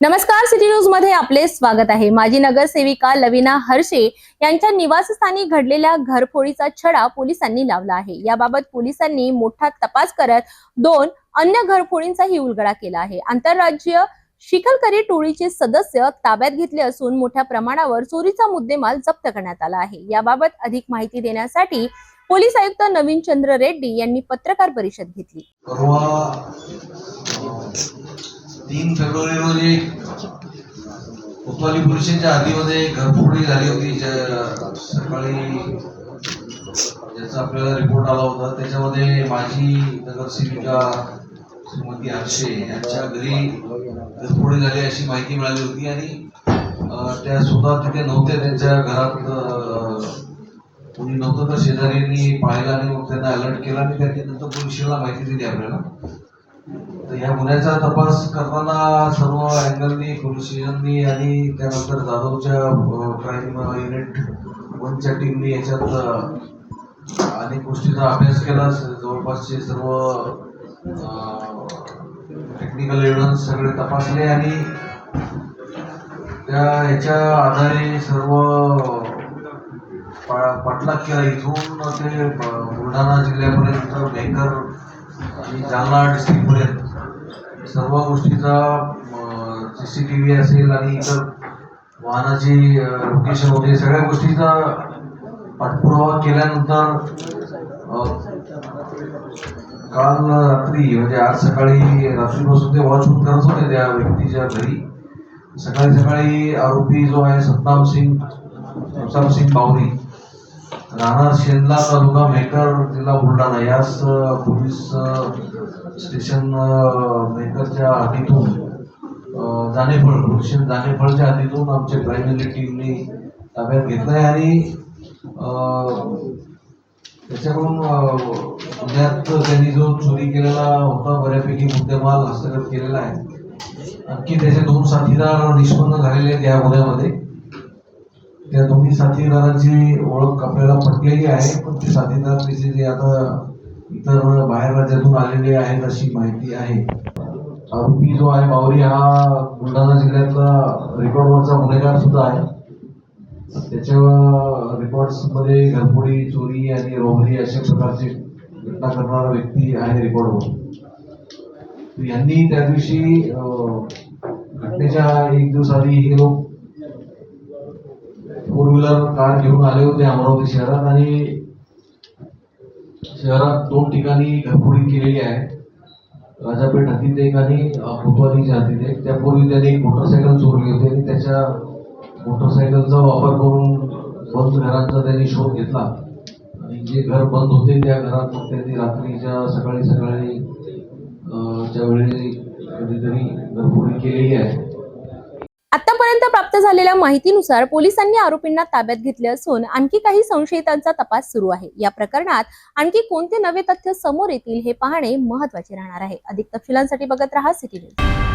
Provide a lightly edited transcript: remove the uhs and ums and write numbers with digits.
नमस्कार, city news मध्ये आपले स्वागत आहे। माजी नगरसेविका लविना हर्षे यांच्या निवासस्थानी घडलेल्या घरफोडीचा छडा पोलिसांनी लावला आहे। याबाबत पोलिसांनी मोठा तपास करत 2 अन्य घरफोडींचाही उलगडा केला आहे। आंतरराज्यीय शिकलकरी टोळीचे सदस्य ताब्यात घेतले असून मोठ्या प्रमाणावर चोरीचा मुद्देमाल जप्त करण्यात आला आहे। याबाबत अधिक माहिती देण्यासाठी पोलीस आयुक्त नवीन चंद्र रेड्डी यांनी पत्रकार परिषद घेतली। 3 फेब्रुवारी रोजी कोतवाली पोलीस स्टेशनच्या हद्दीमध्ये घरफोडी झाली होती। सकाळी ज्याचा आपल्याला रिपोर्ट आला होता त्याच्यामध्ये माजी नगरसेविका श्रीमती हर्षे यांच्या घरी घरफोडी झाली अशी माहिती मिळाली होती आणि त्या स्वतः तिथे नव्हत्या। त्यांच्या घरात कोणी नव्हतं तर शेजाऱ्यांनी पाहिलं आणि मग त्यांना अलर्ट केला आणि त्यांनी नंतर पोलिसांना माहिती दिली आपल्याला। तर या गुन्ह्याचा तपास करताना सर्व अँगलनी पोलीस स्टेशननी आणि त्यानंतर जाधवच्या क्राईम युनिट 1च्या टीमनी याच्यात अनेक गोष्टींचा अभ्यास केला। जवळपासचे सर्व टेक्निकल एव्हिडन्स सगळे तपासले आणि याच्या आधारे सर्व पाठलाग केला। इथून ते बुलढाणा जिल्ह्यापर्यंत मेहकर आणि जालना डिस्ट्रिक्टपर्यंत सर्व गोष्टीचा CCTV असेल आणि इतर वाहनाची लोकेशन वगैरे सगळ्या गोष्टीचा पाठपुरावा केल्यानंतर काल रात्री म्हणजे आज सकाळी रात्रीपासून ते वॉचहून करत होते त्या व्यक्तीच्या घरी। सकाळी आरोपी जो आहे सतनाम सिंग बावरी राहणार शेंदला तालुका मेहकर जिल्हा बुलढाणा याच पोलीस स्टेशन मेहकरच्या हद्दीतून जानेफळच्या हद्दीतून आमच्या क्राईम युनिट टीमने ताब्यात घेतलाय आणि त्याच्याकडून पुण्यात त्यांनी जो चोरी केलेला होता बऱ्यापैकी मुद्देमाल हस्तगत केलेला आहे। आणखी त्याचे 2 साथीदार निष्पन्न झालेले आहेत या गुन्ह्यामध्ये। त्या दोन्ही साथीदारांची ओळख आपल्याला पटलेली आहे, पण ते साथीदार त्याचे जे आता इतर बाहेर राज्यातून आलेले आहेत अशी माहिती आहे। आरोपी जो आहे बावरी हा बुलढाणा जिल्ह्यातला रेकॉर्डवरचा गुन्हेगार सुद्धा आहे। त्याच्या रेकॉर्ड्स मध्ये घरफोडी, चोरी आणि रॉबरी अशा प्रकारची घटना करणारा व्यक्ती आहे रेकॉर्डवर। यांनी त्या दिवशी घटनेच्या 1 दिवस आधी हे लोक 4 व्हीलर कार घेऊन आले होते अमरावती शहरात आणि शहरात 2 ठिकाणी घरफोडी केलेली आहे। राजापेठ हद्दीत एक आणि कोतवालीच्या हद्दीत एक। त्यापूर्वी त्यांनी एक मोटरसायकल चोरली होती आणि त्याच्या मोटरसायकलचा वापर करून बंद घरांचा त्यांनी शोध घेतला आणि जे घर बंद होते त्या घरात मग त्यांनी रात्रीच्या सकाळी च्या वेळी कधीतरी घरफोडी केलेली आहे। आतापर्यंत प्राप्त झालेल्या माहितीनुसार पोलिसांनी आरोपींना ताब्यात घेतले असून आणखी काही संशयितांचा तपास सुरू आहे। या प्रकरणात आणखी कोणते नवे तथ्य समोर येतील हे पाहणे महत्त्वाचे राहणार आहे। अधिक तपशिलांसाठी बघत रहा सिटी न्यूज।